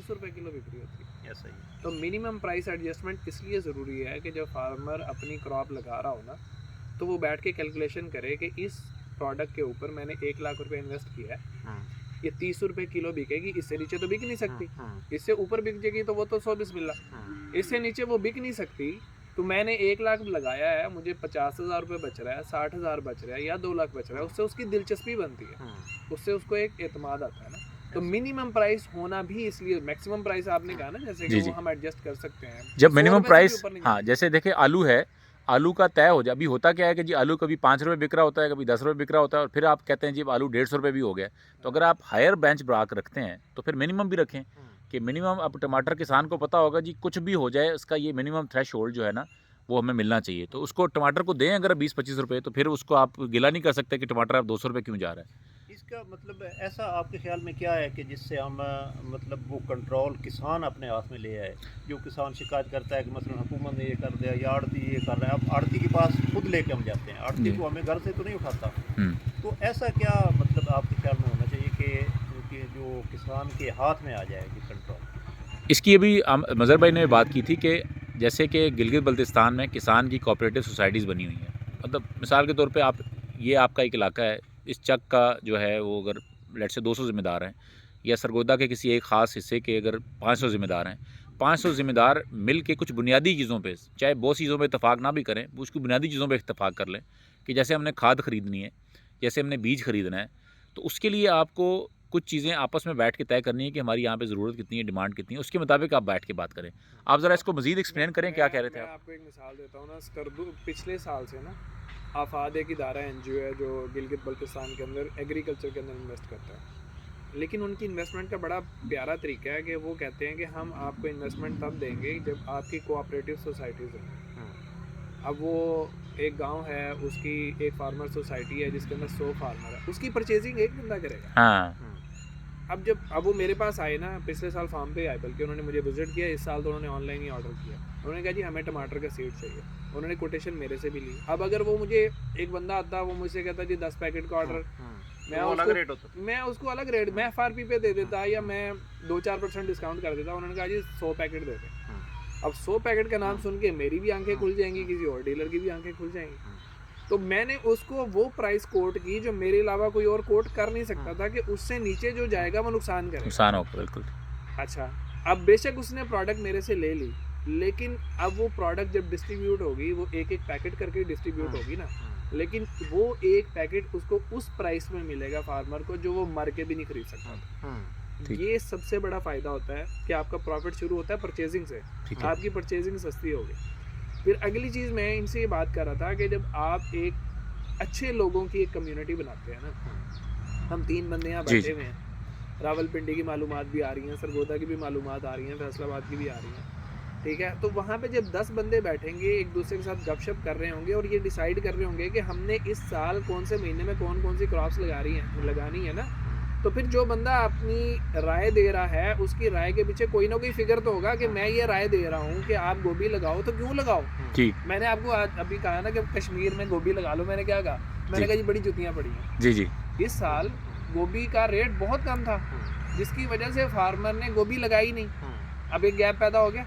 ₹30 kilo बिक्री होती है। ऐसा ही। तो मिनिमम प्राइस एडजस्टमेंट इसलिए ज़रूरी है कि जब फार्मर अपनी क्रॉप लगा रहा हो ना, तो वो बैठ के कैलकुलेशन करे कि इस प्रोडक्ट के ऊपर मैंने 1 लाख रुपए इन्वेस्ट किया है, ये ₹30 किलो बिकेगी, इससे नीचे तो बिक नहीं सकती, इससे ऊपर बिक जाएगी तो वो तो सौ बिस्मिल्लाह, इससे नीचे वो बिक नहीं सकती। तो मैंने 1 लाख लगाया है, मुझे 50,000 रुपये बच रहा है, 60,000 बच रहा है या 2 लाख बच रहा है, उससे उसकी दिलचस्पी बनती है, उससे उसको एक एतमाद आता है ना। तो मिनिमम प्राइस होना भी इसलिए, मैक्सिमम प्राइस आपने कहा ना, जैसे कि जी वो जी। हम एडजस्ट कर सकते हैं, जब वो मिनिमम 100 रुपये से भी प्राइस, ऊपर नहीं हाँ जाती। जैसे देखिए आलू है, आलू का तय हो जाए। अभी होता क्या है कि जी आलू कभी ₹5 बिक रहा होता है, कभी ₹10 बिक रहा होता है, और फिर आप कहते हैं जी अब आलू ₹150 भी हो गया। तो अगर आप हायर बेंच ब्राक रखते हैं तो फिर मिनिमम भी रखें कि मिनिमम, अब टमाटर किसान को पता होगा जी कुछ भी हो जाए उसका ये मिनिमम थ्रेश होल्ड जो है ना वो हमें मिलना चाहिए। तो उसको टमाटर को दें अगर 20-25 रुपये, तो फिर उसको आप गिला नहीं कर सकते कि टमाटर आप ₹200 क्यों जा रहा है। इसका मतलब ऐसा आपके ख्याल में क्या है कि जिससे हम मतलब वो कंट्रोल किसान अपने हाथ में ले आए? जो किसान शिकायत करता है कि मतलब हुकूमत ने ये कर दिया या आड़ती ये कर रहा है, अब आड़ती के पास खुद लेके हम जाते हैं, आड़ती जी। को हमें घर से तो नहीं उठाता। हम्म। तो ऐसा क्या मतलब आपके ख्याल में होना चाहिए कि जो किसान के हाथ में आ जाए कि कंट्रोल? इसकी अभी मज़हर भाई ने बात की थी कि जैसे कि गिलगित बल्तिस्तान में किसान की कोऑपरेटिव सोसाइटीज़ बनी हुई हैं। मतलब मिसाल के तौर पे आप, ये आपका एक इलाका है, इस चक का जो है वो अगर लेट से 200 ज़िम्मेदार हैं, या सरगोदा के किसी एक ख़ास हिस्से के अगर 500 ज़िम्मेदार हैं, 500 ज़िम्मेदार मिल के कुछ बुनियादी चीज़ों पे, चाहे बहुत चीज़ों पे इत्तेफाक ना भी करें, उसकी बुनियादी चीज़ों पे इत्तेफाक कर लें कि जैसे हमने खाद ख़रीदनी है, जैसे हमने बीज ख़रीदना है, तो उसके लिए आपको कुछ चीज़ें आपस में बैठ के तय करनी है कि हमारी यहाँ पे ज़रूरत कितनी है, डिमांड कितनी है, उसके मुताबिक आप बैठ के बात करें। आप ज़रा इसको मज़ीद एक्सप्लेन करें, क्या कह रहे थे मैं आप? आपको एक मिसाल देता हूँ ना, स्कर्दू पिछले साल से ना आफाद एक इदारा एनजीओ है जो गिलगित बल्तिस्तान के अंदर एग्रीकल्चर के अंदर इन्वेस्ट करता है। लेकिन उनकी इन्वेस्टमेंट का बड़ा प्यारा तरीका है कि वो कहते हैं कि हम आपको इन्वेस्टमेंट तब देंगे जब आपकी कोऑपरेटिव सोसाइटीज़ हैं। अब वो एक गांव है, उसकी एक फार्मर सोसाइटी है जिसके अंदर 100 फार्मर है, उसकी परचेजिंग एक बंदा करेगा। हाँ। अब वो मेरे पास आए ना, पिछले साल फार्म पे आए, बल्कि उन्होंने मुझे विजिट किया, इस साल तो उन्होंने ऑनलाइन ही ऑर्डर किया। उन्होंने कहा जी हमें टमाटर का सीड चाहिए, उन्होंने कोटेशन मेरे से भी ली। अब अगर वो मुझे, एक बंदा आता वो मुझसे कहता जी 10 पैकेट का ऑर्डर, मैं उसको अलग रेट, मैं FRP पे दे देता या मैं 2-4% डिस्काउंट कर देता। उन्होंने कहा जी 100 पैकेट दे दें। अब 100 पैकेट का नाम सुन के मेरी भी आंखें खुल जाएंगी, किसी और डीलर की भी आंखें खुल जाएंगी। तो मैंने उसको वो प्राइस कोट की जो मेरे अलावा कोई और कोट कर नहीं सकता था, कि उससे नीचे जो जाएगा वो नुकसान करेगा। नुकसान होगा बिल्कुल। अच्छा, अब बेशक उसने प्रोडक्ट मेरे से ले ली, लेकिन अब वो प्रोडक्ट जब डिस्ट्रीब्यूट होगी, वो एक एक पैकेट करके डिस्ट्रीब्यूट होगी ना, लेकिन वो एक पैकेट उसको उस प्राइस में मिलेगा फार्मर को जो वो मर के भी नहीं खरीद सकता। ये सबसे बड़ा फ़ायदा होता है कि आपका प्रॉफिट शुरू होता है परचेजिंग से, आपकी परचेजिंग सस्ती होगी। फिर अगली चीज़ मैं इनसे ये बात कर रहा था कि जब आप एक अच्छे लोगों की एक कम्युनिटी बनाते हैं ना, हम 3 बंदे यहाँ बैठे हुए हैं, रावलपिंडी की मालूमात भी आ रही हैं, सरगोदा की भी मालूमात आ रही हैं, फैसलाबाद की भी आ रही हैं, ठीक है। तो वहाँ पे जब 10 बंदे बैठेंगे, एक दूसरे के साथ गपशप कर रहे होंगे और ये डिसाइड कर रहे होंगे कि हमने इस साल कौन से महीने में कौन कौन सी क्रॉप्स लगानी है ना, तो फिर जो बंदा अपनी राय दे रहा है, उसकी राय के पीछे कोई ना कोई फिगर तो होगा कि मैं ये राय दे रहा हूँ कि आप गोभी लगाओ, तो क्यों लगाओ। जी मैंने आपको अभी कहा ना कि कश्मीर में गोभी लगा लो, मैंने क्या कहा, मैंने कहा जी बड़ी जुतियाँ पड़ी हैं। जी जी। इस साल गोभी का रेट बहुत कम था, जिसकी वजह से फार्मर ने गोभी लगाई नहीं। अब एक गैप पैदा हो गया।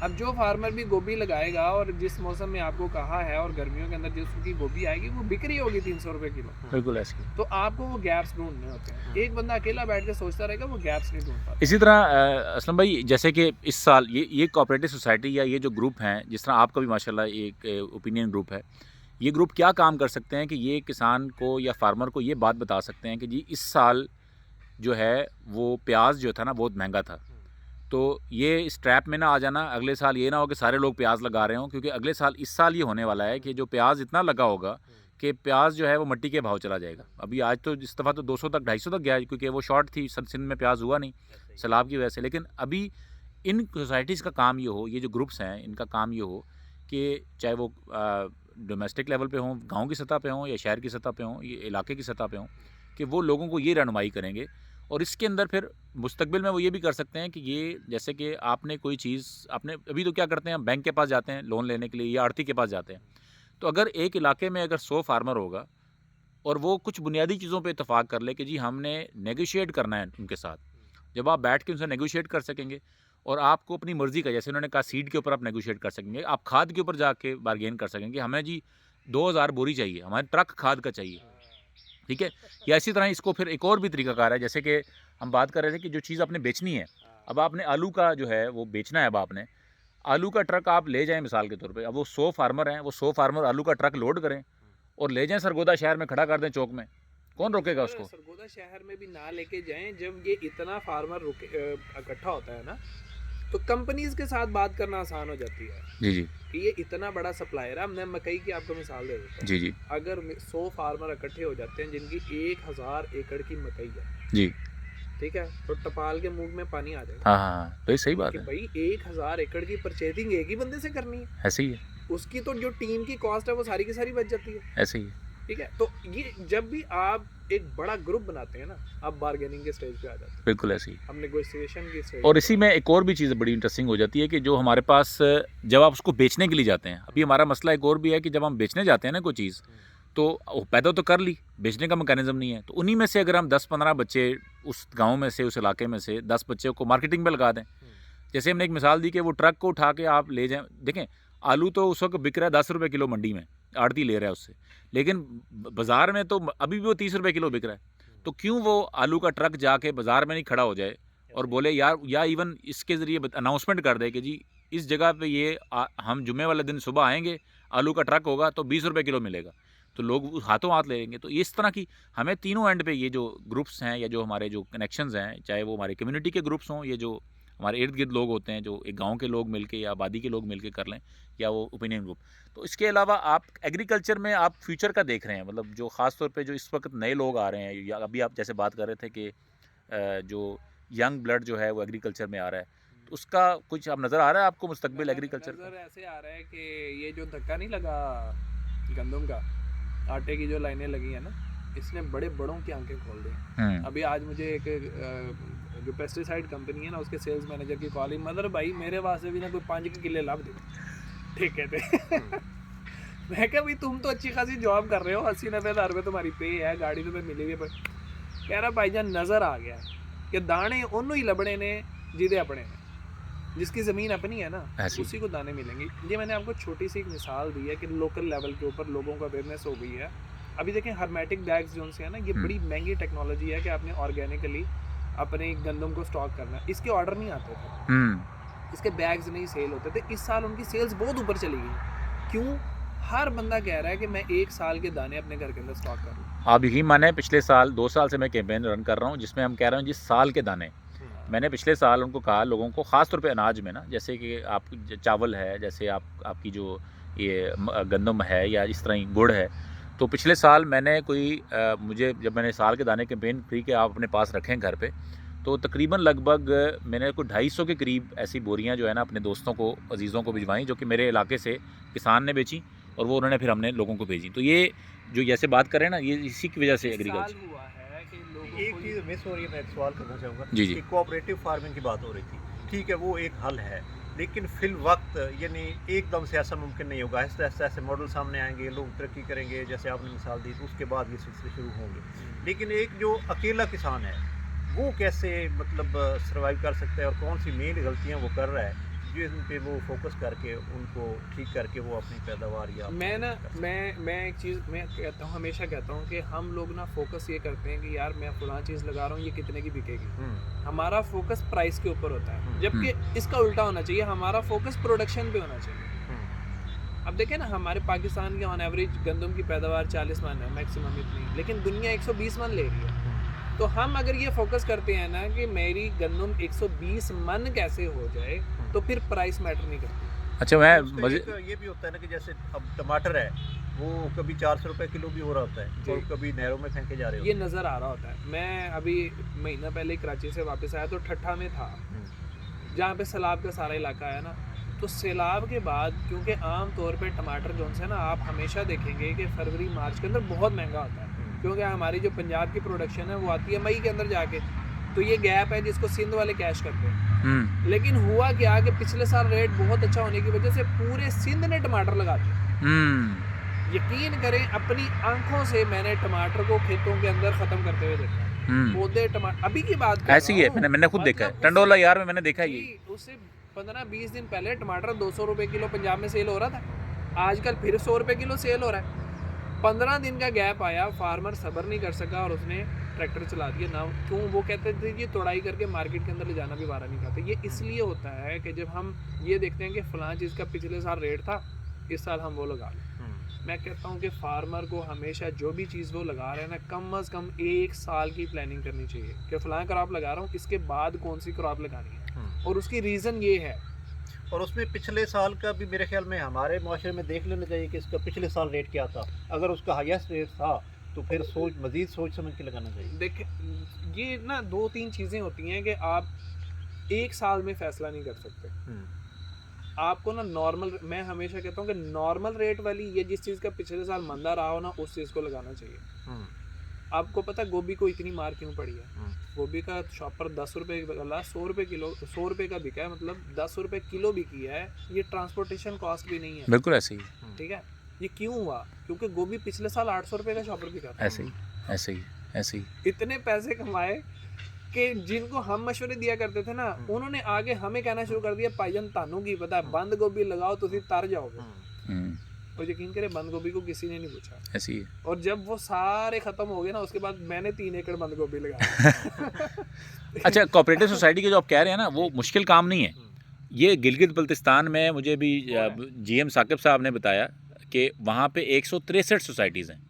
अब जो फार्मर भी गोभी लगाएगा, और जिस मौसम में आपको कहा है, और गर्मियों के अंदर जिसकी गोभी आएगी वो बिक्री होगी 300 रुपए किलो, बिल्कुल ऐसे। तो आपको वो गैप्स ढूंढने होते हैं। एक बंदा अकेला बैठ के सोचता रहेगा, वो गैप्स नहीं ढूंढ पाता। इसी तरह असलम भाई, जैसे कि इस साल ये कोऑपरेटिव सोसाइटी या ये जो ग्रुप हैं, जिस तरह आपका भी माशाल्लाह एक ओपिनियन ग्रुप है, ये ग्रुप क्या काम कर सकते हैं कि ये किसान को या फार्मर को ये बात बता सकते हैं कि जी इस साल जो है वो प्याज जो था ना बहुत महंगा था, तो ये इस ट्रैप में ना आ जाना, अगले साल ये ना हो कि सारे लोग प्याज लगा रहे हों, क्योंकि अगले साल, इस साल ये होने वाला है कि जो प्याज इतना लगा होगा कि प्याज जो है वो मट्टी के भाव चला जाएगा। अभी आज तो इस दफ़ा तो 200 तक 250 तक गया है, क्योंकि वो शॉर्ट थी, सिंध में प्याज हुआ नहीं सैलाब की वजह से। लेकिन अभी इन सोसाइटीज़ का काम ये हो, ये जो ग्रुप्स हैं इनका काम ये हो कि चाहे वो डोमेस्टिक लेवल पे हों, गांव की सतह पे हों, या शहर की सतह पे हों, ये इलाके की सतह पे हों, कि वो लोगों को ये रहनुमाई करेंगे। और इसके अंदर फिर मुस्तकबिल में वो ये भी कर सकते हैं कि ये, जैसे कि आपने कोई चीज़, आपने अभी तो क्या करते हैं, बैंक के पास जाते हैं लोन लेने के लिए या आड़ती के पास जाते हैं, तो अगर एक इलाके में अगर 100 फार्मर होगा और वो कुछ बुनियादी चीज़ों पे इत्तेफाक कर ले कि जी हमने नेगोशिएट करना है उनके साथ, जब आप बैठ के उनसे नेगोशिएट कर सकेंगे और आपको अपनी मर्ज़ी का, जैसे उन्होंने कहा सीड के ऊपर आप नेगोशिएट कर सकेंगे, आप खाद के ऊपर जाके बार्गेन कर सकेंगे, हमें जी 2000 बोरी चाहिए, हमारे ट्रक खाद का चाहिए, ठीक है। या इसी तरह इसको फिर एक और भी तरीकाकार है, जैसे कि हम बात कर रहे थे कि जो चीज़ आपने बेचनी है, अब आपने आलू का जो है वो बेचना है, अब आपने आलू का ट्रक आप ले जाएं मिसाल के तौर पे, अब वो 100 फार्मर हैं, वो 100 फार्मर आलू का ट्रक लोड करें और ले जाएं सरगोदा शहर में खड़ा कर दें चौक में, कौन रोकेगा उसको? सरगोदा शहर में भी ना लेके जाएं, जब ये इतना फार्मर इकट्ठा होता है ना, तो कंपनीज के साथ बात करना आसान हो जाती है जी जी कि ये इतना बड़ा सप्लायर है। मैं मकई की आपको मिसाल दे देता हूँ। जी जी अगर 100 फार्मर इकट्ठे हो जाते हैं जिनकी 1000 एकड़ की मकई है, जी, ठीक है, तो टपाल के मुंह में पानी आ जाएगा हाँ हाँ हाँ, तो ये सही बात कि है, भाई 1000 एकड़ की परचेजिंग एक ही बंदे से करनी है, ऐसे ही है, उसकी तो जो टीम की कॉस्ट है वो सारी की सारी बच जाती है, ऐसे ही है। ठीक है। तो ये जब भी आप एक बड़ा ग्रुप बनाते हैं ना, आप बार्गेनिंग के स्टेज पे आ जाते हैं, बिल्कुल ऐसे ही। हम नेगोशिएशन की स्टेज और इसी में एक और भी चीज़ बड़ी इंटरेस्टिंग हो जाती है कि जो हमारे पास जब आप उसको बेचने के लिए जाते हैं, अभी हमारा मसला एक और भी है कि जब हम बेचने जाते हैं ना कोई चीज़, तो वो पैदा तो कर ली, बेचने का मैकेनिज्म नहीं है, तो उन्हीं में से अगर हम 10-15 बच्चे उस गांव में से, उस इलाके में से 10 बच्चों को मार्केटिंग पे लगा दें, जैसे हमने एक मिसाल दी कि वो ट्रक को उठा के आप ले जाएं, देखें आलू तो उस वक्त बिक रहा है 10 रुपये किलो मंडी में, आड़ती ले रहा है उससे, लेकिन बाज़ार में तो अभी भी वो 30 रुपये किलो बिक रहा है, तो क्यों वो आलू का ट्रक जाके बाज़ार में नहीं खड़ा हो जाए और बोले यार, या इवन इसके ज़रिए अनाउंसमेंट कर दे कि जी इस जगह पे ये हम जुम्मे वाले दिन सुबह आएंगे, आलू का ट्रक होगा तो 20 रुपये किलो मिलेगा, तो लोग हाथों हाथ लेंगे। तो इस तरह की हमें तीनों एंड पे ये जो ग्रुप्स हैं या जो हमारे जो कनेक्शंस हैं, चाहे वो हमारे कम्युनिटी के ग्रुप्स हों, ये जो हमारे इर्द गिर्द लोग होते हैं, जो एक गांव के लोग मिलके या आबादी के लोग मिलके कर लें, या वो ओपिनियन ग्रुप, तो इसके अलावा आप एग्रीकल्चर में आप फ्यूचर का देख रहे हैं, मतलब जो ख़ास तौर पे जो इस वक्त नए लोग आ रहे हैं, या अभी आप जैसे बात कर रहे थे कि जो यंग ब्लड जो है वो एग्रीकल्चर में आ रहा है, तो उसका कुछ अब नज़र आ रहा है आपको मुस्तकबिल एग्रीकल्चर का? नजर ऐसे आ रहा है कि ये जो धक्का नहीं लगा गंदम का, आटे की जो लाइनें लगी है ना, इसने बड़े बड़ों की आंखें खोल दी। अभी आज मुझे एक जो पेस्टिसाइड कंपनी है ना, उसके सेल्स मैनेजर की कॉल आई, मदर भाई मेरे वास्ते भी ना कोई 5 के किले लाभ दे, ठीक है थे। मैं कहा भाई तुम तो अच्छी खासी जॉब कर रहे हो, 80-90 हज़ार रुपये तुम्हारी पे है, गाड़ी तुम्हें मिली हुई है, पर कह रहा भाईजान नज़र आ गया कि दाने उन्हों ही लबड़े ने जिदे अपने ने, जिसकी ज़मीन अपनी है ना उसी को दाने मिलेंगे। ये मैंने आपको छोटी सी एक मिसाल दी है कि लोकल लेवल के ऊपर लोगों का अवेयरनेस हो गई है। अभी देखें हर्मेटिक बैग्स जो से है ना, ये बड़ी महंगी टेक्नोलॉजी है कि आपने ऑर्गेनिकली अपने गंदम को स्टॉक करना, इसके ऑर्डर नहीं आते थे, इसके बैग्स नहीं सेल होते थे। इस साल उनकी सेल्स बहुत ऊपर चली गई। क्यों? हर बंदा कह रहा है कि मैं 1 साल के दाने अपने घर के अंदर स्टॉक कर लूँ। आप यही माने पिछले साल 2 साल से मैं कैंपेन रन कर रहा हूँ, जिसमें हम कह रहे हैं जिस साल के दाने, मैंने पिछले साल उनको कहा लोगों को, ख़ास तौर पे अनाज में ना, जैसे कि आप चावल है, जैसे आपकी जो ये गंदम है या इस तरह ही गुड़ है, तो पिछले साल मैंने मुझे जब मैंने साल के दाने कैंपेन फ्री के आप अपने पास रखें घर पे, तो तकरीबन लगभग मैंने कोई 250 के करीब ऐसी बोरियां जो है ना अपने दोस्तों को, अजीज़ों को भिजवाई, जो कि मेरे इलाके से किसान ने बेची और वो उन्होंने फिर हमने लोगों को भेजी। तो ये जो जैसे बात करें ना, ये इसी की वजह से एग्रीकल्चर हुआ है कि लोगों एक चीज़ मिस हो रही है, मैं एक सवाल करना चाहूँगा जी जी कि कोऑपरेटिव फार्मिंग की बात हो रही थी, ठीक है वो एक हल है, लेकिन फिल वक्त यानी एकदम से ऐसा मुमकिन नहीं होगा। आहिस्ता आहिस्ता ऐसे मॉडल सामने आएंगे, लोग तरक्की करेंगे, जैसे आपने मिसाल दी, तो उसके बाद ये सिलसिले शुरू होंगे। लेकिन एक जो अकेला किसान है वो कैसे मतलब सर्वाइव कर सकता है, और कौन सी मेन गलतियाँ वो कर रहा है जिन पे वो फोकस करके उनको ठीक करके वो अपनी पैदावार या मैं एक चीज़ मैं कहता हूँ, हमेशा कहता हूँ कि हम लोग ना फोकस ये करते हैं कि यार मैं फलां चीज़ लगा रहा हूँ, ये कितने की बिकेगी। हमारा फोकस प्राइस के ऊपर होता है, जबकि इसका उल्टा होना चाहिए, हमारा फोकस प्रोडक्शन पे होना चाहिए। अब देखें ना, हमारे पाकिस्तान के ऑन एवरेज गंदम की पैदावार 40 मन है मैक्सिमम इतनी, लेकिन दुनिया 120 मन ले रही है। तो हम अगर ये फोकस करते हैं ना कि मेरी गंदम 120 मन कैसे हो जाए, तो फिर प्राइस मैटर नहीं करती। अच्छा, मैं ये भी होता है ना कि जैसे अब टमाटर है वो कभी 400 रुपये किलो भी हो रहा होता है और कभी नहरों में फेंके जा रहे ये नज़र आ रहा होता है। मैं अभी महीना पहले कराची से वापस आया तो ठट्ठा में था, जहाँ पे सैलाब का सारा इलाका है ना, तो सैलाब के बाद क्योंकि आम तौर पे टमाटर जो है ना, आप हमेशा देखेंगे कि फरवरी मार्च के अंदर बहुत महंगा होता है, क्योंकि हमारी जो पंजाब की प्रोडक्शन है वो आती है मई के अंदर जाके, तो ये गैप है जिसको सिंध वाले कैश करते हैं। लेकिन हुआ क्या कि पिछले साल रेट बहुत अच्छा होने की वजह से पूरे सिंध ने टमाटर लगा दिए। यकीन करें, अपनी आंखों से मैंने टमाटर को खेतों के अंदर ख़त्म करते हुए देखा। पौधे टमाटर अभी की बात कर ऐसी रहा है, हूँ। मैंने खुद देखा है मतलब टंडोला उससे यार में, मैंने देखा है ये। जी, उससे 15-20 दिन पहले टमाटर 200 रुपए किलो पंजाब में सेल हो रहा था, आजकल फिर 100 रुपए किलो सेल हो रहा है। 15 दिन का गैप आया, फार्मर सब्र नहीं कर सका और उसने ट्रैक्टर चला दिया ना। क्यों? वो कहते थे कि तोड़ाई करके मार्केट के अंदर ले जाना भी बारा नहीं खाते। ये इसलिए होता है कि जब हम ये देखते हैं कि फलां चीज़ का पिछले साल रेट था, इस साल हम वो लगा लें। मैं कहता हूँ कि फार्मर को हमेशा जो भी चीज़ वो लगा रहे हैं ना, कम अज़ कम 1 साल की प्लानिंग करनी चाहिए कि फलां क्रॉप लगा रहा हूँ, इसके बाद कौन सी क्रॉप लगानी है। और उसकी रीज़न ये है, और उसमें पिछले साल का भी मेरे ख्याल में हमारे माशरे में देख लेना चाहिए कि इसका पिछले साल रेट क्या था। अगर उसका हाईएस्ट रेट था तो फिर मज़ीद सोच समझ के लगाना चाहिए। देख ये ना 2-3 चीज़ें होती हैं कि आप 1 साल में फ़ैसला नहीं कर सकते। आपको ना नॉर्मल, मैं हमेशा कहता हूँ कि नॉर्मल रेट वाली, ये जिस चीज़ का पिछले साल मंदा रहा हो ना, उस चीज़ को लगाना चाहिए। आपको पता है गोभी को इतनी मार क्यों पड़ी है? गोभी का शॉप पर 10 रुपये वाला 100 रुपये किलो, 100 रुपये का बिका है, मतलब 10 रुपये किलो बिकी है। ये ट्रांसपोर्टेशन कॉस्ट भी नहीं है। बिल्कुल ऐसे ही, ठीक है, ये क्यों हुआ? क्योंकि गोभी पिछले साल 800 रुपये का शॉपर बिका था। ऐसे ही, ऐसे ही, ऐसे ही। इतने पैसे कमाए कि जिनको हम मशवरे दिया करते थे ना, उन्होंने आगे हमें कहना शुरू कर दिया, भाईजान तानू की पता है, बंद गोभी लगाओ तो तर जाओगे। और यकीन करें, बंद गोभी को किसी ने नहीं पूछा। ऐसी है। और जब वो सारे खत्म हो गए ना, उसके बाद मैंने 3 एकड़ बंद गोभी लगाया। अच्छा, कोऑपरेटिव सोसाइटी के जो आप कह रहे हैं ना, वो मुश्किल काम नहीं है। ये गिलगित बल्तिस्तान में मुझे भी जीएम साकिब साहब ने बताया कि वहाँ पे 163 सोसाइटीज़ हैं।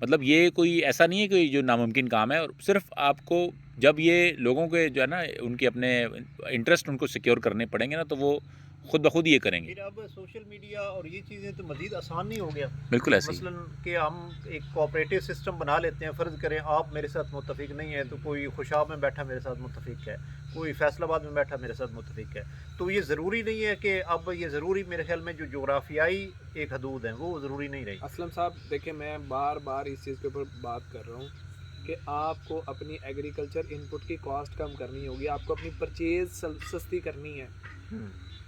मतलब ये कोई ऐसा नहीं है कि जो नामुमकिन काम है, और सिर्फ आपको जब ये लोगों के जो है ना, उनके अपने इंटरेस्ट उनको सिक्योर करने पड़ेंगे ना, तो वो खुद ब खुद ये करेंगे। फिर अब सोशल मीडिया और ये चीज़ें तो मज़ीद आसान नहीं हो गया। बिल्कुल ऐसे ही। मसलन कि हम एक कोऑपरेटिव सिस्टम बना लेते हैं, फ़र्ज़ करें आप मेरे साथ मुत्तफ़िक नहीं है, तो कोई खुशाब में बैठा मेरे साथ मुत्तफ़िक है, कोई फैसलाबाद में बैठा मेरे साथ मुत्तफ़िक है। तो ये ज़रूरी नहीं है कि अब ये ज़रूरी, मेरे ख्याल में जो जोग्राफियाई एक हदूद हैं वो ज़रूरी नहीं रही। असलम साहब देखिए, मैं बार बार इस चीज़ के ऊपर बात कर रहा हूँ कि आपको अपनी एग्रीकल्चर इनपुट की कॉस्ट कम करनी होगी, आपको अपनी परचेज सस्ती करनी है।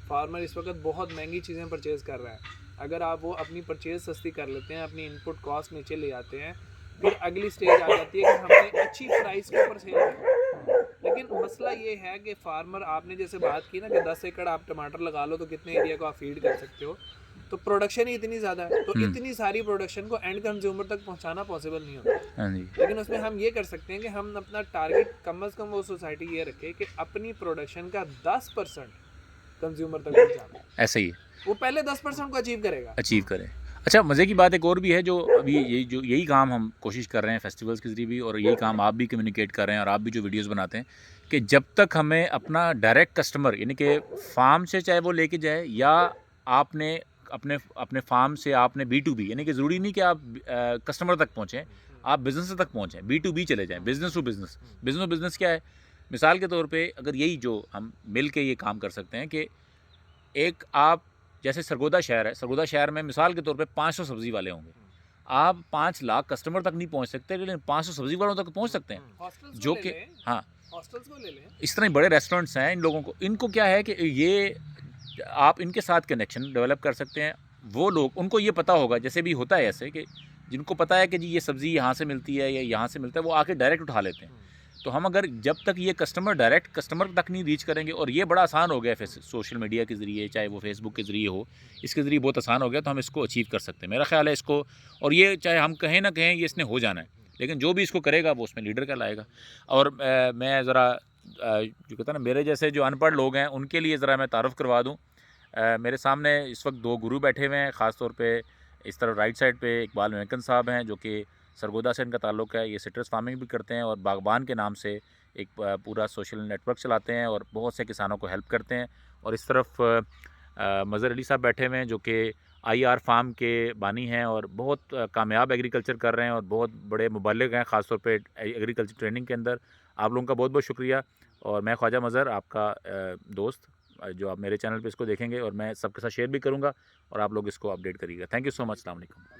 फार्मर इस वक्त बहुत महंगी चीज़ें परचेज़ कर रहा है। अगर आप वो अपनी परचेज़ सस्ती कर लेते हैं, अपनी इनपुट कॉस्ट नीचे ले आते हैं, फिर अगली स्टेज आ जाती है कि हमने अच्छी प्राइस के ऊपर सेल करना। लेकिन मसला ये है कि फार्मर, आपने जैसे बात की ना कि 10 एकड़ आप टमाटर लगा लो तो कितने एरिया को आप फीड कर सकते हो, तो प्रोडक्शन ही इतनी ज़्यादा है, तो इतनी सारी प्रोडक्शन को एंड कंज्यूमर तक पहुंचाना पॉसिबल नहीं होता। हाँ जी। लेकिन उसमें हम ये कर सकते हैं कि हम अपना टारगेट कम अज़ कम वो सोसाइटी ये रखे कि अपनी प्रोडक्शन का 10% कंज्यूमर तक पहुंचाना है। ऐसे ही वो पहले 10% को अचीव करेगा। अचीव करें। अच्छा, मज़े की बात एक और भी है, जो अभी यही काम हम कोशिश कर रहे हैं फेस्टिवल्स के ज़रिए भी, और यही काम आप भी कम्युनिकेट कर रहे हैं और आप भी जो वीडियोस बनाते हैं, कि जब तक हमें अपना डायरेक्ट कस्टमर, यानी कि फार्म से चाहे वो लेके जाए, या आपने अपने अपने फार्म से आपने B2B, यानी कि ज़रूरी नहीं कि आप कस्टमर तक पहुँचें, आप बिज़नेस तक पहुँचें, B2B चले जाएँ, business to business. Business to business क्या है? मिसाल के तौर पे अगर यही जो हम मिल के ये काम कर सकते हैं कि एक आप, जैसे सरगोदा शहर है, सरगोदा शहर में मिसाल के तौर पे 500 सब्ज़ी वाले होंगे। आप 5 लाख कस्टमर तक नहीं पहुंच सकते, लेकिन 500 सब्ज़ी वालों तक पहुंच सकते हैं, हॉस्टल्स जो को कि ले लें, हाँ, हॉस्टल्स को ले लें। इस तरह ही बड़े रेस्टोरेंट्स हैं। इन लोगों को, इनको क्या है कि ये आप इनके साथ कनेक्शन डेवलप कर सकते हैं। वो लोग, उनको ये पता होगा, जैसे भी होता है ऐसे कि जिनको पता है कि जी ये सब्ज़ी यहाँ से मिलती है या यहाँ से मिलता है, वो आके डायरेक्ट उठा लेते हैं। तो हम अगर जब तक ये कस्टमर डायरेक्ट कस्टमर तक नहीं रीच करेंगे, और ये बड़ा आसान हो गया है सोशल मीडिया के ज़रिए, चाहे वो फेसबुक के ज़रिए हो, इसके ज़रिए बहुत आसान हो गया, तो हम इसको अचीव कर सकते हैं, मेरा ख्याल है इसको। और ये चाहे हम कहें ना कहें, ये इसने हो जाना है, लेकिन जो भी इसको करेगा वो उसमें लीडर कहलाएगा। और मैं ज़रा जो कहता है ना, मेरे जैसे जो अनपढ़ लोग हैं उनके लिए ज़रा मैं तारुफ़ करवा दूँ। मेरे सामने इस वक्त 2 गुरु बैठे हुए हैं, ख़ास तौर पे इस तरफ राइट साइड पे इकबाल मेमन साहब हैं, जो कि सरगोदा से इनका ताल्लुक़ है। ये सिट्रस फार्मिंग भी करते हैं और बागबान के नाम से एक पूरा सोशल नेटवर्क चलाते हैं और बहुत से किसानों को हेल्प करते हैं। और इस तरफ मज़हर अली साहब बैठे हुए हैं, जो कि IR फार्म के बानी हैं और बहुत कामयाब एग्रीकल्चर कर रहे हैं और बहुत बड़े मुबल्लिग हैं, ख़ास तौर पे एग्रीकल्चर ट्रेनिंग के अंदर। आप लोगों का बहुत बहुत शुक्रिया। और मैं ख्वाजा मज़हर, आपका दोस्त, जो आप मेरे चैनल पे इसको देखेंगे, और मैं सबके साथ शेयर भी करूँगा, और आप लोग इसको अपडेट करिएगा। Thank you so much. अस्सलाम वालेकुम।